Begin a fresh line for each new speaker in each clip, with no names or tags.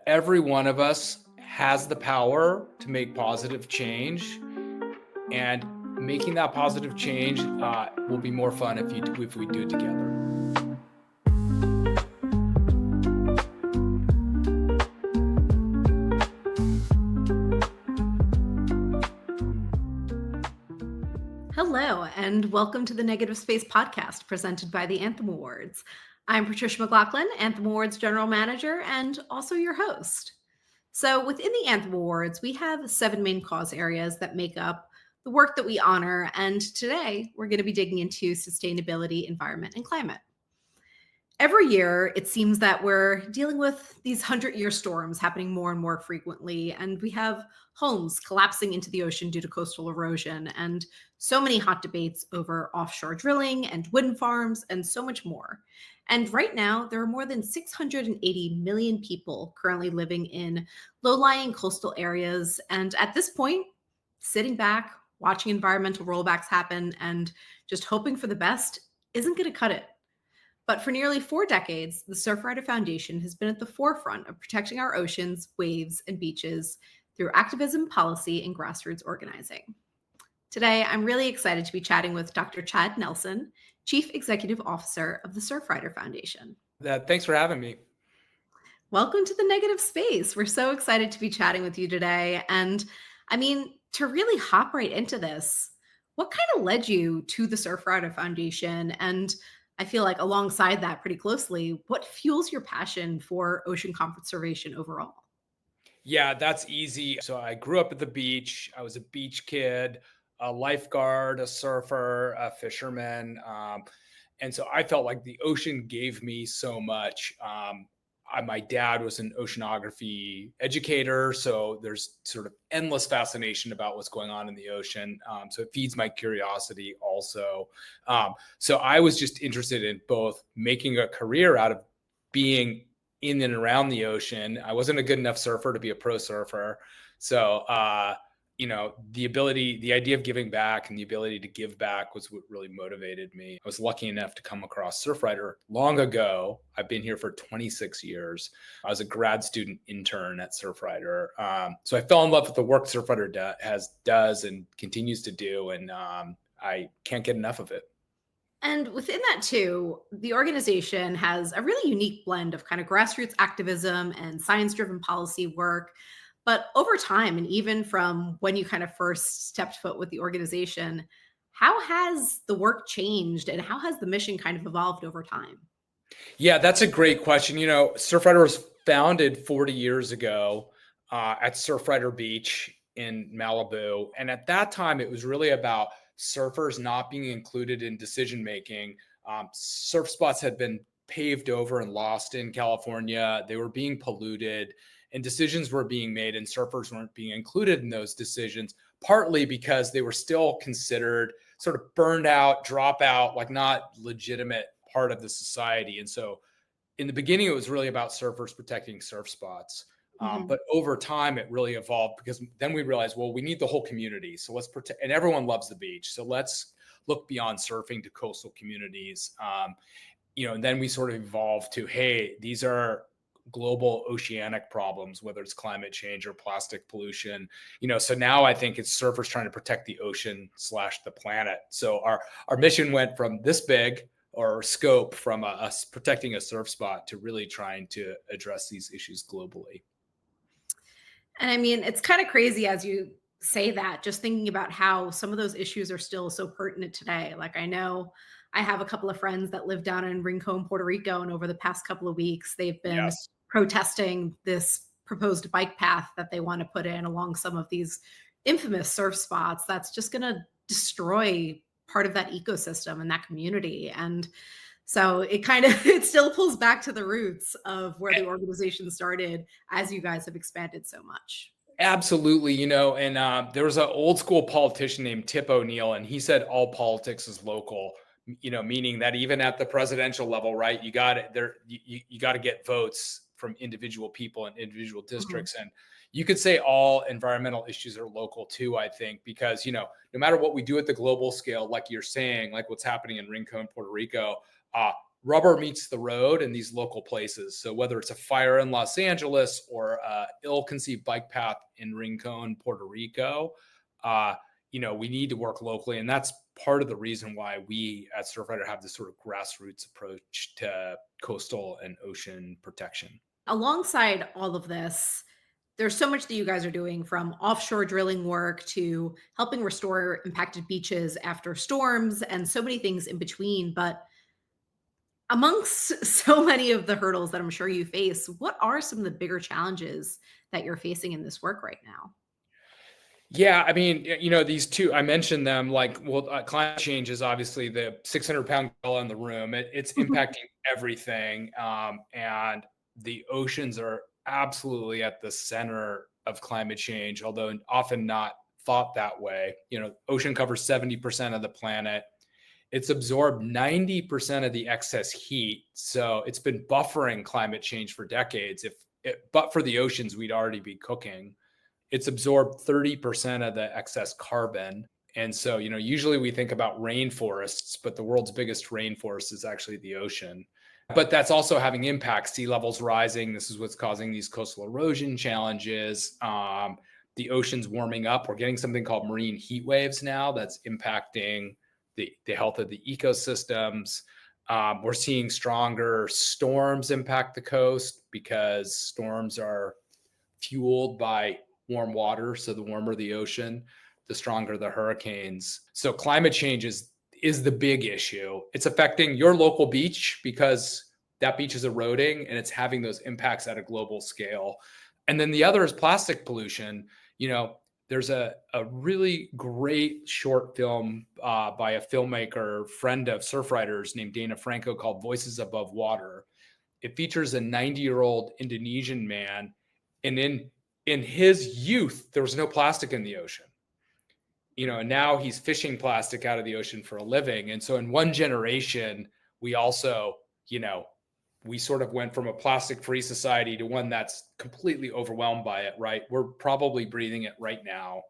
Every one of us has the power to make positive change, and making that positive change will be more fun if we do it together.
Hello, and welcome to the Negative Space podcast presented by the Anthem Awards. I'm Patricia McLaughlin, Anthem Awards General Manager, and also your host. So within the Anthem Awards, we have 7 main cause areas that make up the work that we honor, and today we're going to be digging into sustainability, environment, and climate. Every year, it seems that we're dealing with these 100-year storms happening more and more frequently, and we have homes collapsing into the ocean due to coastal erosion, and so many hot debates over offshore drilling and wind farms, and so much more. And right now, there are more than 680 million people currently living in low-lying coastal areas, and at this point, sitting back, watching environmental rollbacks happen, and just hoping for the best isn't going to cut it. But for nearly 4 decades, the Surfrider Foundation has been at the forefront of protecting our oceans, waves, and beaches through activism, policy, and grassroots organizing. Today, I'm really excited to be chatting with Dr. Chad Nelsen, Chief Executive Officer of the Surfrider Foundation.
Thanks for having me.
Welcome to the Negative Space. We're so excited to be chatting with you today. And to really hop right into this, what kind of led you to the Surfrider Foundation? And I feel like alongside that pretty closely, what fuels your passion for ocean conservation overall?
Yeah, that's easy. So I grew up at the beach. I was a beach kid, a lifeguard, a surfer, a fisherman. And so I felt like the ocean gave me so much. My dad was an oceanography educator, so there's sort of endless fascination about what's going on in the ocean. So it feeds my curiosity also. So I was just interested in both making a career out of being in and around the ocean. I wasn't a good enough surfer to be a pro surfer. So, the idea of giving back and the ability to give back was what really motivated me. I was lucky enough to come across Surfrider long ago. I've been here for 26 years. I was a grad student intern at Surfrider. So I fell in love with the work Surfrider does and continues to do. And I can't get enough of it.
And within that too, the organization has a really unique blend of kind of grassroots activism and science-driven policy work. But over time, and even from when you kind of first stepped foot with the organization, how has the work changed and how has the mission kind of evolved over time?
Yeah, that's a great question. Surfrider was founded 40 years ago at Surfrider Beach in Malibu. And at that time, it was really about surfers not being included in decision making. Surf spots had been paved over and lost in California. They were being polluted and decisions were being made and surfers weren't being included in those decisions, partly because they were still considered sort of burned out, drop out, like not legitimate part of the society. And so in the beginning, it was really about surfers protecting surf spots. But over time, it really evolved because then we realized, well, we need the whole community. So let's protect, and everyone loves the beach. So let's look beyond surfing to coastal communities. And then we sort of evolved to, hey, these are global oceanic problems, whether it's climate change or plastic pollution. So now I think it's surfers trying to protect the ocean / the planet. So our mission went from this big or scope from us protecting a surf spot to really trying to address these issues globally.
And it's kind of crazy as you say that, just thinking about how some of those issues are still so pertinent today. Like I know I have a couple of friends that live down in Rincon, Puerto Rico, and over the past couple of weeks, they've been
Yes.
protesting this proposed bike path that they want to put in along some of these infamous surf spots that's just going to destroy part of that ecosystem and that community. And so it still pulls back to the roots of where the organization started as you guys have expanded so much.
Absolutely. And there was an old school politician named Tip O'Neill, and he said all politics is local, meaning that even at the presidential level, right, you got it there, you got to get votes from individual people in individual districts. And you could say all environmental issues are local too, I think, because, no matter what we do at the global scale, like you're saying, like what's happening in Rincon, Puerto Rico, rubber meets the road in these local places. So whether it's a fire in Los Angeles or a ill-conceived bike path in Rincon, Puerto Rico, we need to work locally. And that's part of the reason why we at Surfrider have this sort of grassroots approach to coastal and ocean protection.
Alongside all of this, there's so much that you guys are doing, from offshore drilling work to helping restore impacted beaches after storms and so many things in between. But amongst so many of the hurdles that I'm sure you face, what are some of the bigger challenges that you're facing in this work right now?
Yeah, I mean, these two, I mentioned them, like, well, climate change is obviously the 600-pound gorilla in the room. It's impacting everything. And the oceans are absolutely at the center of climate change, although often not thought that way. Ocean covers 70% of the planet. It's absorbed 90% of the excess heat. So it's been buffering climate change for decades. But for the oceans, we'd already be cooking. It's absorbed 30% of the excess carbon. And so, usually we think about rainforests, but the world's biggest rainforest is actually the ocean. But that's also having impacts. Sea levels rising. This is what's causing these coastal erosion challenges. The ocean's warming up. We're getting something called marine heat waves now that's impacting the health of the ecosystems. We're seeing stronger storms impact the coast because storms are fueled by warm water. So the warmer the ocean, the stronger the hurricanes. So climate change is the big issue. It's affecting your local beach because that beach is eroding and it's having those impacts at a global scale. And then the other is plastic pollution. There's a really great short film by a filmmaker, friend of Surfriders, named Dana Franco, called Voices Above Water. It features a 90-year-old Indonesian man, and in his youth, there was no plastic in the ocean. And now he's fishing plastic out of the ocean for a living. And so in one generation, we also, we sort of went from a plastic-free society to one that's completely overwhelmed by it, right? We're probably breathing it right now.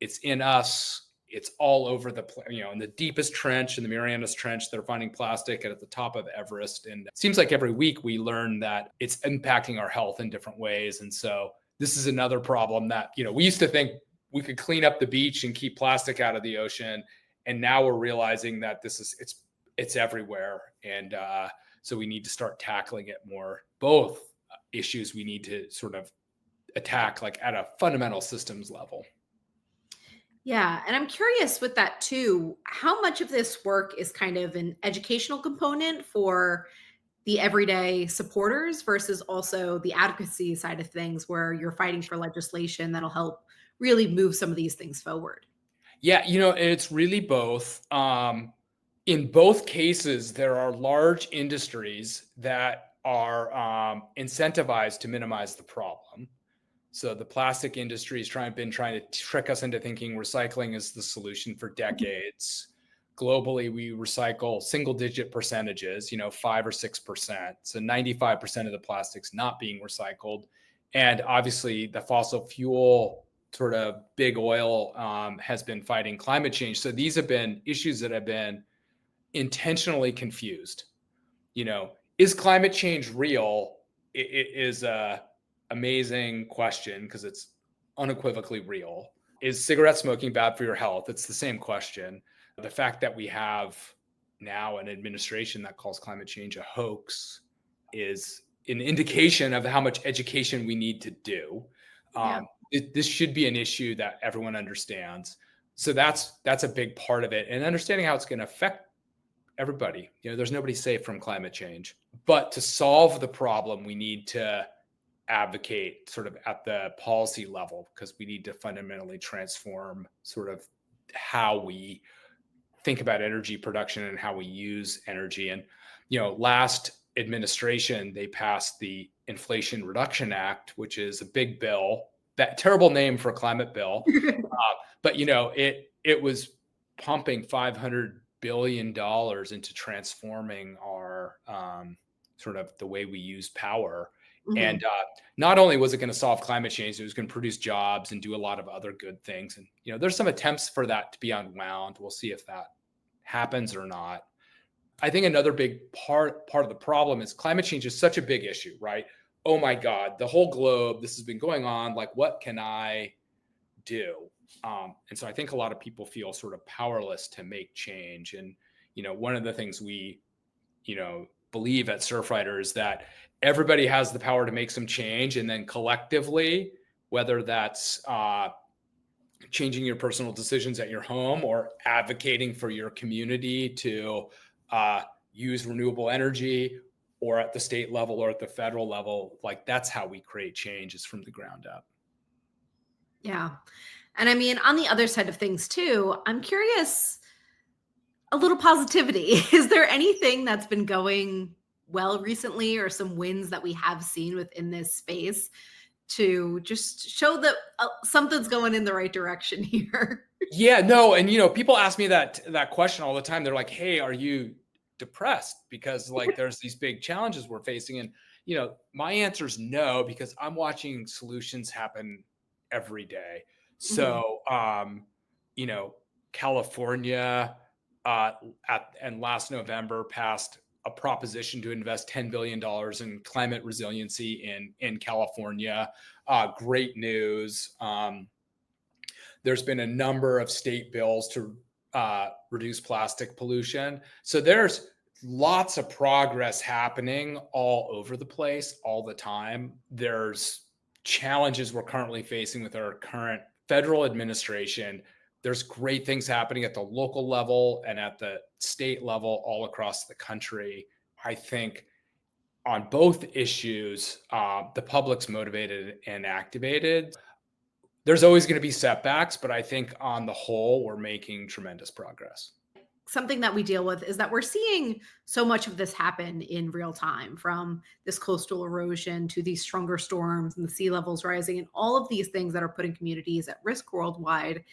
It's in us. It's all over the in the deepest trench, in the Marianas Trench, they're finding plastic, and at the top of Everest. And it seems like every week we learn that it's impacting our health in different ways. And so this is another problem that, we used to think we could clean up the beach and keep plastic out of the ocean. And now we're realizing that it's everywhere. And so we need to start tackling it more. Both issues we need to sort of attack, like at a fundamental systems level.
Yeah. And I'm curious with that too, how much of this work is kind of an educational component for the everyday supporters versus also the advocacy side of things, where you're fighting for legislation that'll help really move some of these things forward?
Yeah, it's really both. In both cases, there are large industries that are incentivized to minimize the problem. So the plastic industry has been trying to trick us into thinking recycling is the solution for decades. Globally, we recycle single-digit percentages, 5 or 6%. So 95% of the plastic's not being recycled. And obviously, the fossil fuel sort of big oil has been fighting climate change. So these have been issues that have been intentionally confused. Is climate change real? It is a amazing question because it's unequivocally real. Is cigarette smoking bad for your health? It's the same question. The fact that we have now an administration that calls climate change a hoax is an indication of how much education we need to do.
Yeah.
This should be an issue that everyone understands. So that's a big part of it, and understanding how it's going to affect everybody. There's nobody safe from climate change. But to solve the problem, we need to advocate sort of at the policy level, because we need to fundamentally transform sort of how we think about energy production and how we use energy. And, last administration, they passed the Inflation Reduction Act, which is a big bill, that terrible name for a climate bill. But, it was pumping $500 billion into transforming our sort of the way we use power.
Mhm.
And not only was it going to solve climate change, it was going to produce jobs and do a lot of other good things. And, there's some attempts for that to be unwound. We'll see if that happens or not. I think another big part of the problem is climate change is such a big issue, right? Oh my God, the whole globe, this has been going on. Like, what can I do? And so I think a lot of people feel sort of powerless to make change. And, one of the things we, believe at Surfrider is that everybody has the power to make some change. And then collectively, whether that's changing your personal decisions at your home or advocating for your community to use renewable energy, or at the state level or at the federal level, like that's how we create change, is from the ground up.
Yeah. And I mean, on the other side of things too, I'm curious, a little positivity. Is there anything that's been going well recently, or some wins that we have seen within this space to just show that something's going in the right direction here?
Yeah, no. And, people ask me that question all the time. They're like, hey, are you depressed? Because like there's these big challenges we're facing. And, my answer is no, because I'm watching solutions happen every day.
Mhm.
So, California and last November passed a proposition to invest $10 billion in climate resiliency in California. Great news. There's been a number of state bills to reduce plastic pollution. So there's lots of progress happening all over the place all the time. There's challenges we're currently facing with our current federal administration. There's great things happening at the local level and at the state level all across the country. I think on both issues, the public's motivated and activated. There's always going to be setbacks, but I think on the whole, we're making tremendous progress.
Something that we deal with is that we're seeing so much of this happen in real time, from this coastal erosion to these stronger storms and the sea levels rising and all of these things that are putting communities at risk worldwide.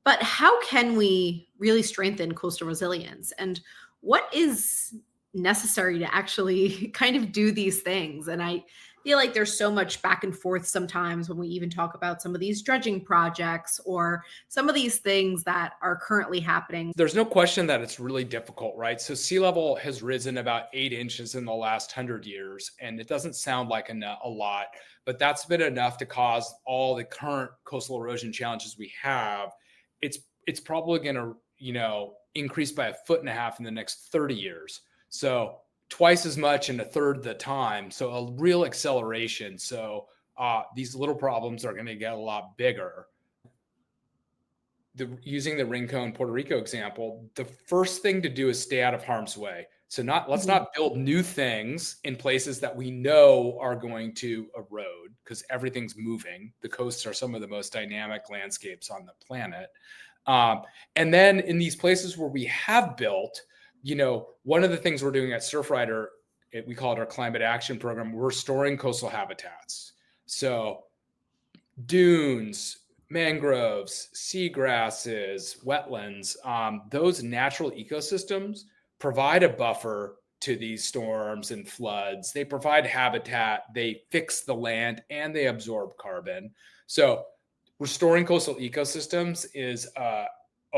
But how can we really strengthen coastal resilience? And what is necessary to actually kind of do these things? And I feel like there's so much back and forth sometimes when we even talk about some of these dredging projects or some of these things that are currently happening.
There's no question that it's really difficult, right? So sea level has risen about 8 inches in the last 100 years, and it doesn't sound like a lot, but that's been enough to cause all the current coastal erosion challenges we have. It's probably going to, increase by 1.5 feet in the next 30 years. So twice as much in a third the time. So a real acceleration. So these little problems are going to get a lot bigger. Using the Rincon Puerto Rico example, the first thing to do is stay out of harm's way. So let's not build new things in places that we know are going to erode, because everything's moving. The coasts are some of the most dynamic landscapes on the planet. And then in these places where we have built, one of the things we're doing at Surfrider, we call it our climate action program, we're restoring coastal habitats. So dunes, mangroves, seagrasses, wetlands, those natural ecosystems provide a buffer to these storms and floods. They provide habitat, they fix the land, and they absorb carbon. So restoring coastal ecosystems is a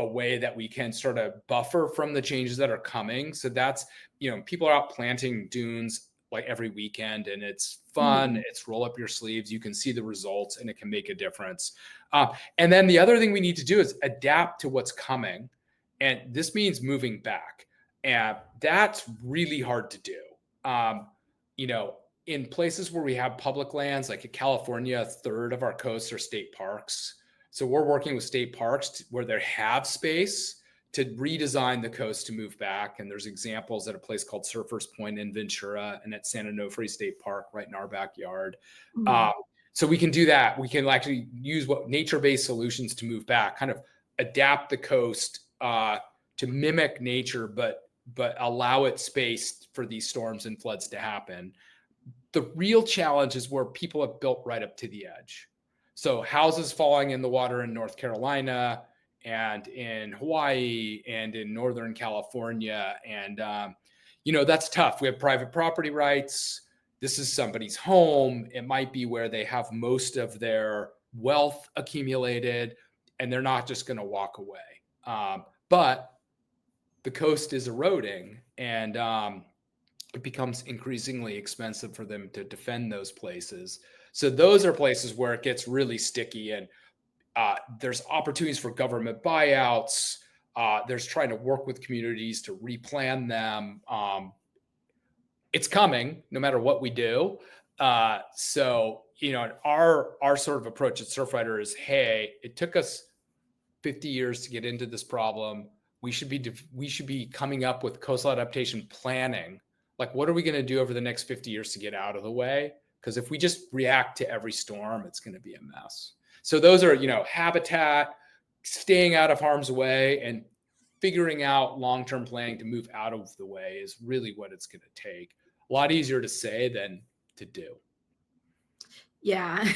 way that we can sort of buffer from the changes that are coming. So that's, people are out planting dunes like every weekend, and it's fun. It's roll up your sleeves. You can see the results, and it can make a difference. And then the other thing we need to do is adapt to what's coming. And this means moving back. And that's really hard to do. In places where we have public lands, like in California, 1/3 of our coasts are state parks. So we're working with state parks where they have space to redesign the coast to move back. And there's examples at a place called Surfers Point in Ventura and at San Onofre State Park right in our backyard. So we can do that. We can actually use nature-based solutions to move back, kind of adapt the coast to mimic nature, but allow it space for these storms and floods to happen. The real challenge is where people have built right up to the edge. So houses falling in the water in North Carolina and in Hawaii and in Northern California. And, that's tough. We have private property rights. This is somebody's home. It might be where they have most of their wealth accumulated, and they're not just going to walk away. But the coast is eroding, and it becomes increasingly expensive for them to defend those places. So those are places where it gets really sticky, and there's opportunities for government buyouts. There's trying to work with communities to replan them. It's coming no matter what we do. So, our sort of approach at Surfrider is, hey, it took us 50 years to get into this problem. We should be coming up with coastal adaptation planning. Like, what are we going to do over the next 50 years to get out of the way? Because if we just react to every storm, it's going to be a mess. So those are, habitat, staying out of harm's way, and figuring out long-term planning to move out of the way is really what it's going to take. A lot easier to say than to do.
Yeah,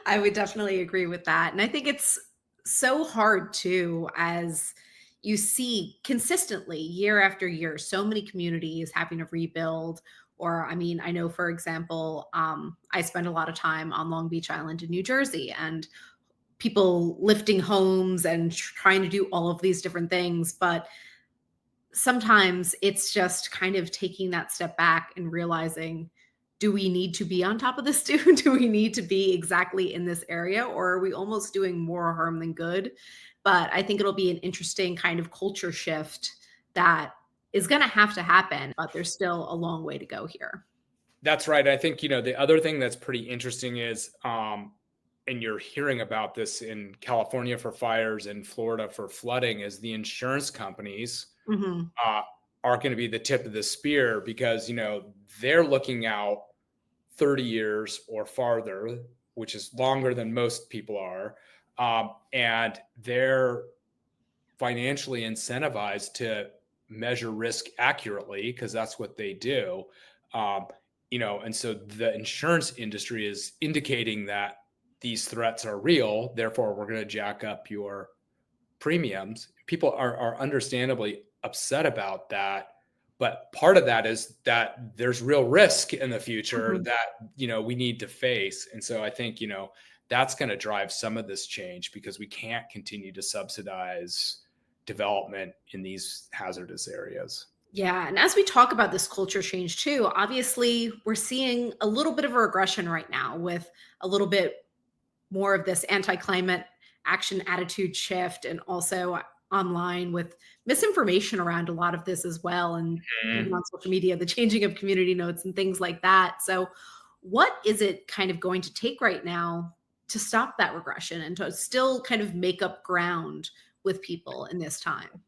I would definitely agree with that. And I think it's so hard too, as you see consistently year after year, so many communities having to rebuild. Or, I mean, I know, for example, I spend a lot of time on Long Beach Island in New Jersey, and people lifting homes and trying to do all of these different things. But sometimes it's just kind of taking that step back and realizing, do we need to be on top of this too? Do we need to be exactly in this area, or are we almost doing more harm than good? But I think it'll be an interesting kind of culture shift that is going to have to happen, but there's still a long way to go here.
That's right. I think, the other thing that's pretty interesting is, and you're hearing about this in California for fires and Florida for flooding, is the insurance companies
Hmm.
are going to be the tip of the spear, because, they're looking out 30 years or farther, which is longer than most people are. And they're financially incentivized to measure risk accurately, because that's what they do. Um, and so the insurance industry is indicating that these threats are real. Therefore, we're going to jack up your premiums. People are understandably upset about that. But part of that is that there's real risk in the future
Hmm.
that, we need to face. And so I think, that's going to drive some of this change, because we can't continue to subsidize development in these hazardous areas.
Yeah. And as we talk about this culture change too, obviously we're seeing a little bit of a regression right now with a little bit more of this anti-climate action attitude shift, and also online with misinformation around a lot of this as well, and even
Mhm.
on social media, the changing of community notes and things like that. So what is it kind of going to take right now to stop that regression and to still kind of make up ground with people in this time?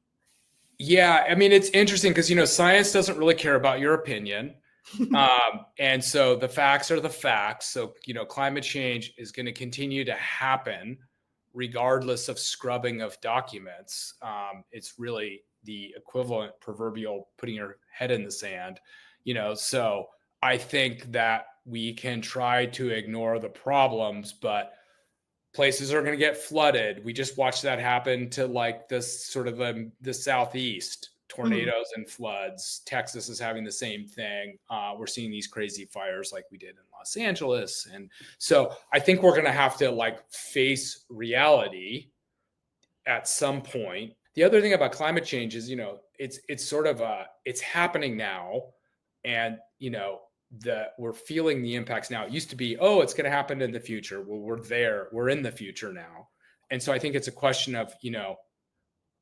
Yeah, I mean, it's interesting because, science doesn't really care about your opinion. And so the facts are the facts. So, climate change is going to continue to happen regardless of scrubbing of documents. It's really the equivalent proverbial putting your head in the sand, So I think that we can try to ignore the problems, but places are going to get flooded. We just watched that happen to, like, this sort of the southeast,
Mhm.
tornadoes and floods. Texas is having the same thing. We're seeing these crazy fires like we did in Los Angeles. And so I think we're going to have to, like, face reality at some point. The other thing about climate change is, it's sort of it's happening now, and we're feeling the impacts now. It used to be, oh, it's going to happen in the future. Well, we're there. We're in the future now, and so I think it's a question of,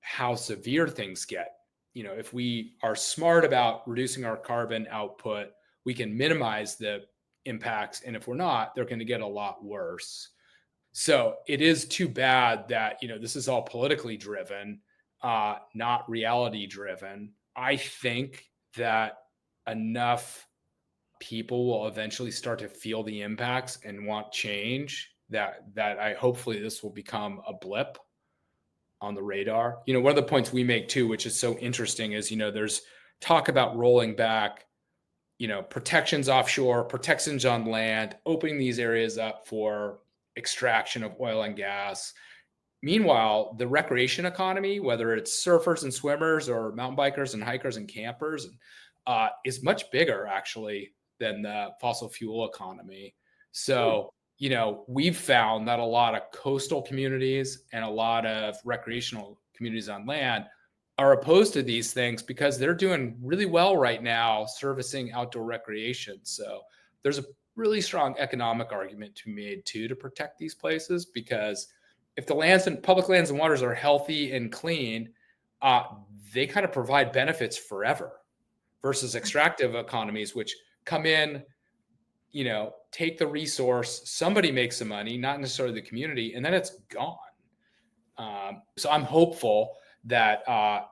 how severe things get. If we are smart about reducing our carbon output, we can minimize the impacts, and if we're not, they're going to get a lot worse. So it is too bad that, this is all politically driven, not reality driven. I think that enough people will eventually start to feel the impacts and want change, that I hopefully this will become a blip on the radar. One of the points we make too, which is so interesting, is, there's talk about rolling back, protections offshore, protections on land, opening these areas up for extraction of oil and gas. Meanwhile, the recreation economy, whether it's surfers and swimmers or mountain bikers and hikers and campers, is much bigger actually than the fossil fuel economy.
Hmm.
So, we've found that a lot of coastal communities and a lot of recreational communities on land are opposed to these things because they're doing really well right now servicing outdoor recreation. So there's a really strong economic argument to be made too to protect these places, because if the lands and public lands and waters are healthy and clean, uh, they kind of provide benefits forever versus extractive economies, which come in, take the resource, somebody makes some money, not necessarily the community, and then it's gone. So I'm hopeful that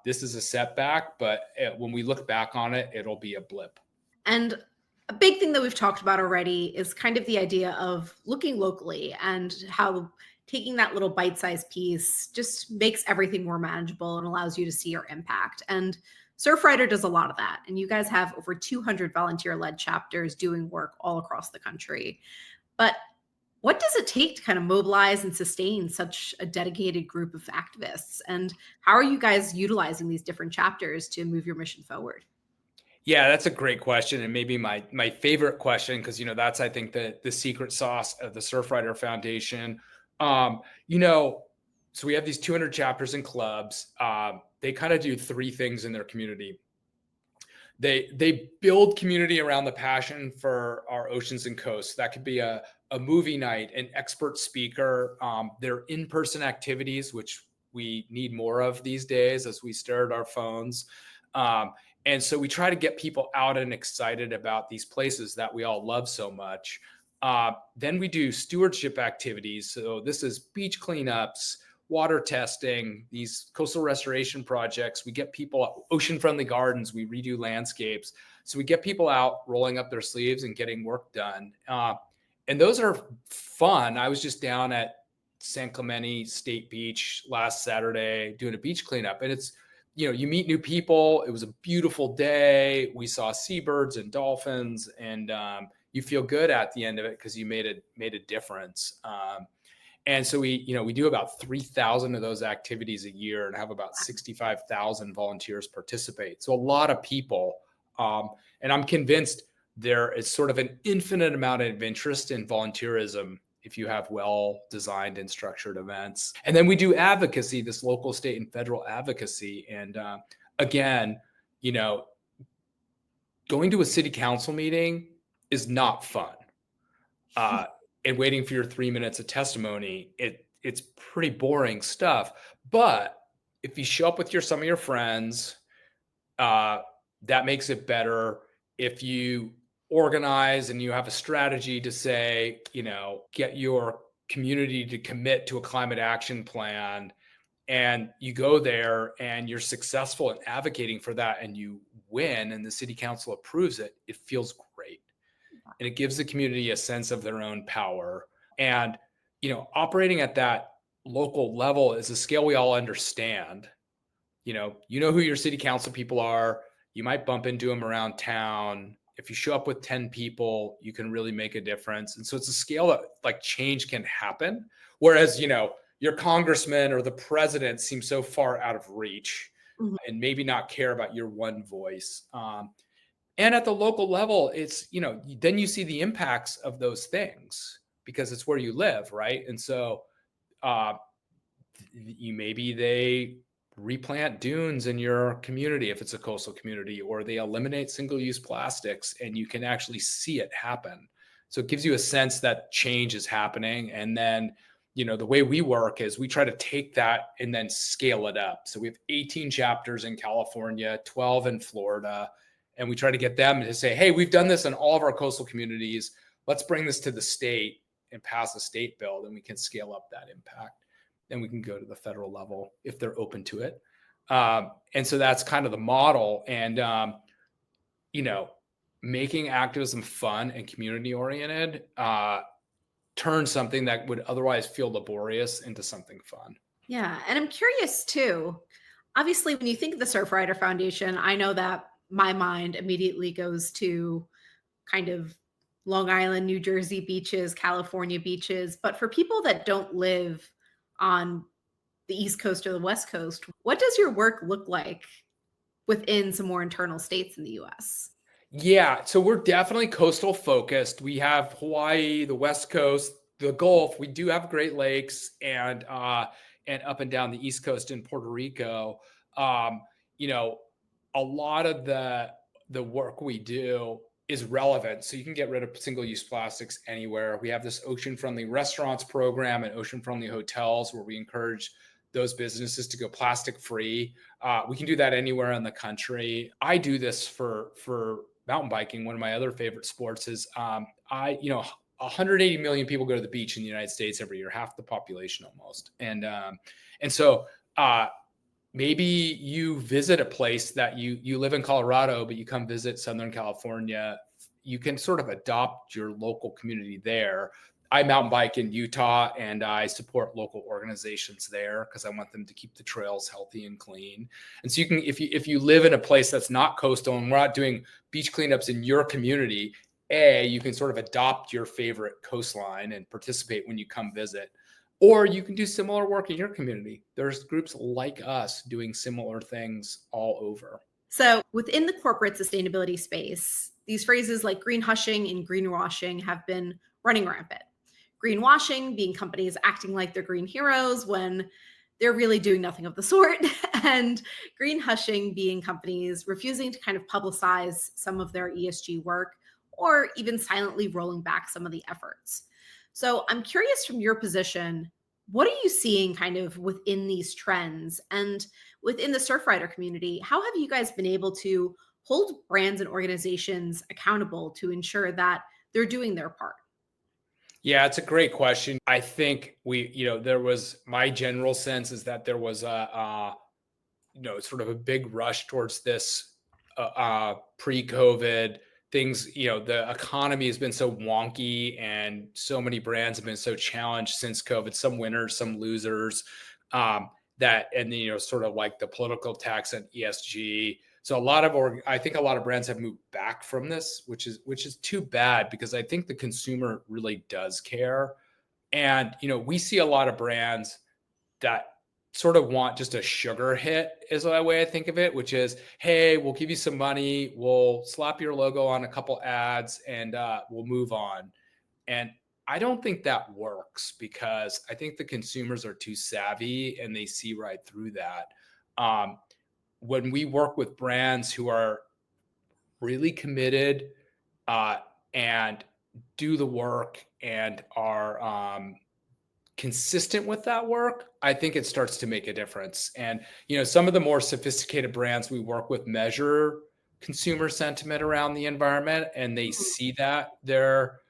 this is a setback, but when we look back on it, it'll be a blip.
And a big thing that we've talked about already is kind of the idea of looking locally and how taking that little bite-sized piece just makes everything more manageable and allows you to see your impact. And Surfrider does a lot of that. And you guys have over 200 volunteer-led chapters doing work all across the country. But what does it take to kind of mobilize and sustain such a dedicated group of activists? And how are you guys utilizing these different chapters to move your mission forward?
Yeah, that's a great question, and maybe my favorite question, because that's, I think, the secret sauce of the Surfrider Foundation. Um, you know, so we have these 200 chapters and clubs. They kind of do three things in their community. They build community around the passion for our oceans and coasts. That could be a movie night, an expert speaker. Their in-person activities, which we need more of these days as we stare at our phones. And so we try to get people out and excited about these places that we all love so much. Then we do stewardship activities. So this is beach cleanups, water testing, these coastal restoration projects. We get people ocean-friendly gardens. We redo landscapes. So we get people out rolling up their sleeves and getting work done. And those are fun. I was just down at San Clemente State Beach last Saturday doing a beach cleanup, and it's, you meet new people. It was a beautiful day. We saw seabirds and dolphins, and you feel good at the end of it because you made a difference. And so we do about 3,000 of those activities a year and have about 65,000 volunteers participate. So a lot of people, and I'm convinced there is sort of an infinite amount of interest in volunteerism if you have well-designed and structured events. And then we do advocacy, this local, state, and federal advocacy. And again, going to a city council meeting is not fun. And waiting for your 3 minutes of testimony, it's pretty boring stuff. But if you show up with some of your friends, that makes it better. If you organize and you have a strategy to say, get your community to commit to a climate action plan, and you go there and you're successful in advocating for that and you win and the city council approves it, it feels great. And it gives the community a sense of their own power. And, operating at that local level is a scale we all understand. You know who your city council people are. You might bump into them around town. If you show up with 10 people, you can really make a difference. And so it's a scale that like change can happen. Whereas, your congressman or the president seems so far out of reach and maybe not care about your one voice. And at the local level, it's, then you see the impacts of those things because it's where you live, right? And so maybe they replant dunes in your community if it's a coastal community, or they eliminate single-use plastics, and you can actually see it happen. So it gives you a sense that change is happening. And then, the way we work is we try to take that and then scale it up. So we have 18 chapters in California, 12 in Florida, and we try to get them to say, hey, we've done this in all of our coastal communities. Let's bring this to the state and pass a state bill. Then we can scale up that impact. Then we can go to the federal level if they're open to it. And so that's kind of the model. And, making activism fun and community oriented turns something that would otherwise feel laborious into something fun.
Yeah. And I'm curious too. Obviously, when you think of the Surfrider Foundation, I know that my mind immediately goes to kind of Long Island, New Jersey beaches, California beaches. But for people that don't live on the East Coast or the West Coast, what does your work look like within some more internal states in the US?
Yeah, so we're definitely coastal focused. We have Hawaii, the West Coast, the Gulf. We do have Great Lakes and up and down the East Coast in Puerto Rico. a lot of the work we do is relevant. So you can get rid of single-use plastics anywhere. We have this ocean-friendly restaurants program and ocean-friendly hotels where we encourage those businesses to go plastic-free. We can do that anywhere in the country. I do this for mountain biking. One of my other favorite sports is 180 million people go to the beach in the United States every year, half the population almost. And so maybe you visit a place that you live in Colorado, but you come visit Southern California. You can sort of adopt your local community there. I mountain bike in Utah, and I support local organizations there because I want them to keep the trails healthy and clean. And so you can, if you live in a place that's not coastal and we're not doing beach cleanups in your community, you can sort of adopt your favorite coastline and participate when you come visit. Or you can do similar work in your community. There's groups like us doing similar things all over.
So within the corporate sustainability space, these phrases like green hushing and greenwashing have been running rampant. Greenwashing being companies acting like they're green heroes when they're really doing nothing of the sort, and green hushing being companies refusing to kind of publicize some of their ESG work or even silently rolling back some of the efforts. So I'm curious from your position, what are you seeing kind of within these trends and within the Surfrider community? How have you guys been able to hold brands and organizations accountable to ensure that they're doing their part?
Yeah, it's a great question. I think there was, my general sense is that there was sort of a big rush towards this pre-COVID things. The economy has been so wonky and so many brands have been so challenged since COVID, some winners, some losers, sort of like the political tax and ESG. So I think a lot of brands have moved back from this, which is too bad because I think the consumer really does care. And, we see a lot of brands that sort of want just a sugar hit is the way I think of it, which is, hey, we'll give you some money, we'll slap your logo on a couple ads, and we'll move on. And I don't think that works because I think the consumers are too savvy and they see right through that. When we work with brands who are really committed and do the work and are consistent with that work, I think it starts to make a difference. And, some of the more sophisticated brands we work with measure consumer sentiment around the environment, and they see that their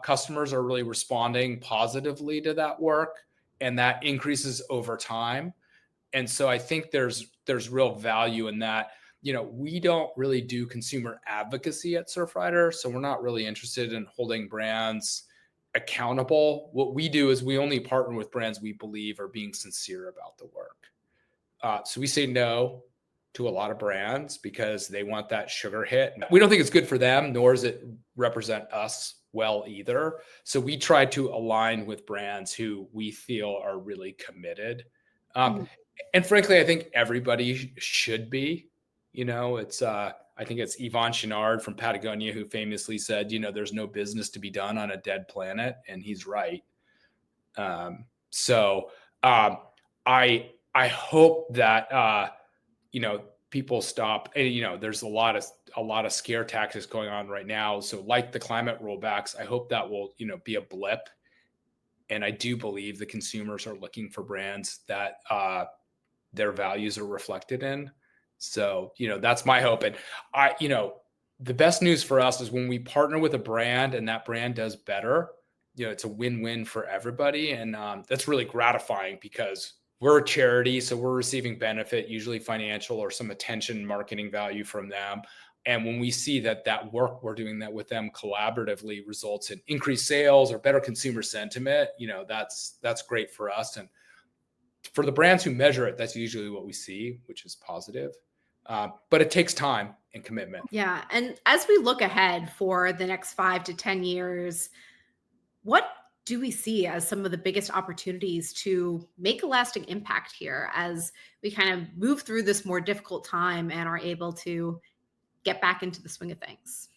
customers are really responding positively to that work, and that increases over time. And so I think there's real value in that. We don't really do consumer advocacy at Surfrider, so we're not really interested in holding brands accountable. What we do is we only partner with brands we believe are being sincere about the work. So we say no to a lot of brands because they want that sugar hit. We don't think it's good for them, nor does it represent us well either. So we try to align with brands who we feel are really committed. And frankly, I think everybody should be. I think it's Yvon Chouinard from Patagonia who famously said, there's no business to be done on a dead planet, and he's right. I hope that people stop. And there's a lot of scare tactics going on right now. So like the climate rollbacks, I hope that will be a blip. And I do believe the consumers are looking for brands that their values are reflected in. So, that's my hope. And the best news for us is when we partner with a brand and that brand does better, it's a win-win for everybody. And that's really gratifying because we're a charity. So we're receiving benefit, usually financial or some attention, marketing value from them. And when we see that work we're doing that with them collaboratively results in increased sales or better consumer sentiment, that's great for us. And for the brands who measure it, that's usually what we see, which is positive. But it takes time and commitment.
Yeah. And as we look ahead for the next 5 to 10 years, what do we see as some of the biggest opportunities to make a lasting impact here as we kind of move through this more difficult time and are able to get back into the swing of things?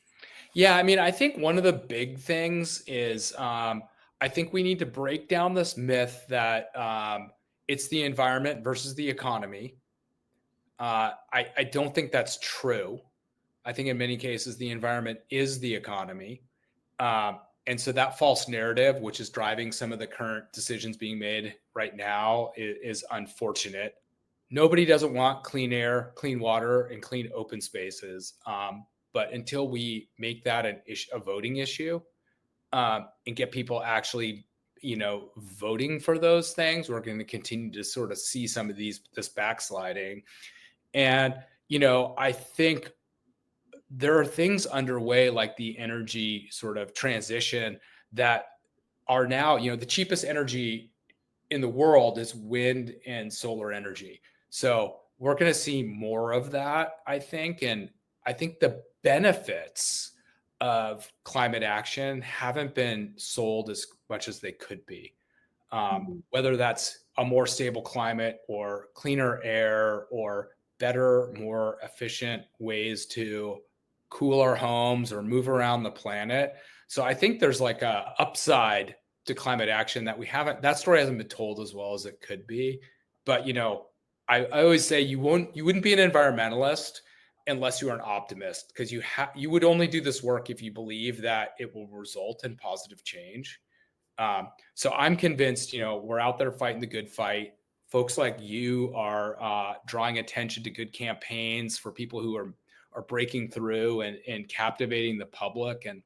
Yeah. I think one of the big things is I think we need to break down this myth that it's the environment versus the economy. I don't think that's true. I think in many cases, the environment is the economy. And so that false narrative, which is driving some of the current decisions being made right now, is unfortunate. Nobody doesn't want clean air, clean water, and clean open spaces. But until we make that a voting issue, and get people actually, voting for those things, we're going to continue to sort of see some of this backsliding. And, I think there are things underway like the energy sort of transition that are now, the cheapest energy in the world is wind and solar energy. So we're going to see more of that, I think. And I think the benefits of climate action haven't been sold as much as they could be. Whether that's a more stable climate or cleaner air or better, more efficient ways to cool our homes or move around the planet. So I think there's like a upside to climate action that story hasn't been told as well as it could be. But, I always say you wouldn't be an environmentalist unless you are an optimist, because you would only do this work if you believe that it will result in positive change. So I'm convinced, we're out there fighting the good fight. Folks like you are drawing attention to good campaigns for people who are breaking through and captivating the public. And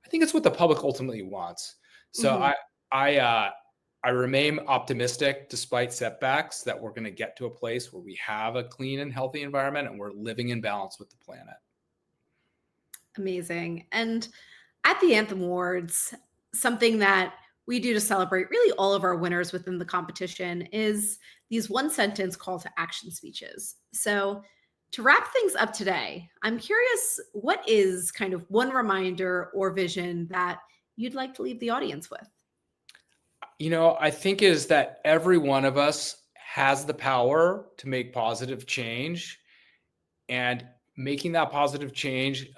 I think it's what the public ultimately wants. So I remain optimistic despite setbacks that we're going to get to a place where we have a clean and healthy environment and we're living in balance with the planet.
Amazing. And at the Anthem Awards, something that we do to celebrate really all of our winners within the competition is these one-sentence call to action speeches. So to wrap things up today, I'm curious, what is kind of one reminder or vision that you'd like to leave the audience with?
I think is that every one of us has the power to make positive change, and making that positive change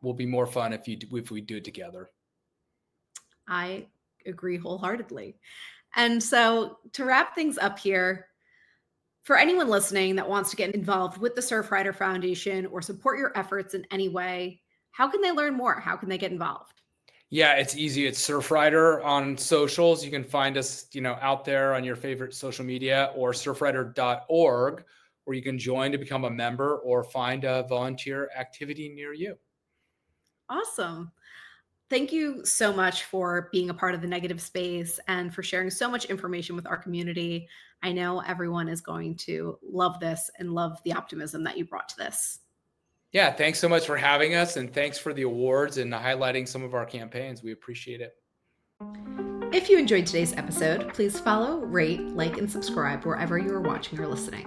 will be more fun if we do it together.
I agree wholeheartedly. And so to wrap things up here, for anyone listening that wants to get involved with the Surfrider Foundation or support your efforts in any way, how can they learn more? How can they get involved?
Yeah, it's easy. It's Surfrider on socials. You can find us, out there on your favorite social media, or surfrider.org, where you can join to become a member or find a volunteer activity near you.
Awesome. Thank you so much for being a part of the Negative Space and for sharing so much information with our community. I know everyone is going to love this and love the optimism that you brought to this.
Yeah, thanks so much for having us, and thanks for the awards and highlighting some of our campaigns. We appreciate it.
If you enjoyed today's episode, please follow, rate, like, and subscribe wherever you are watching or listening.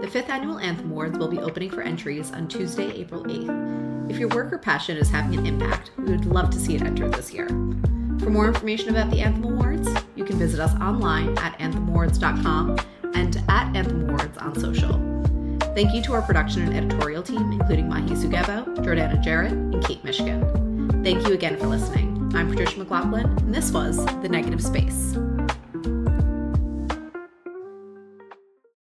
The 5th Annual Anthem Awards will be opening for entries on Tuesday, April 8th. If your work or passion is having an impact, we would love to see it entered this year. For more information about the Anthem Awards, you can visit us online at anthemawards.com and at Anthem Awards on social. Thank you to our production and editorial team, including Mahi Sugebo, Jordana Jarrett, and Kate Mishkin. Thank you again for listening. I'm Patricia McLaughlin, and this was The Negative Space.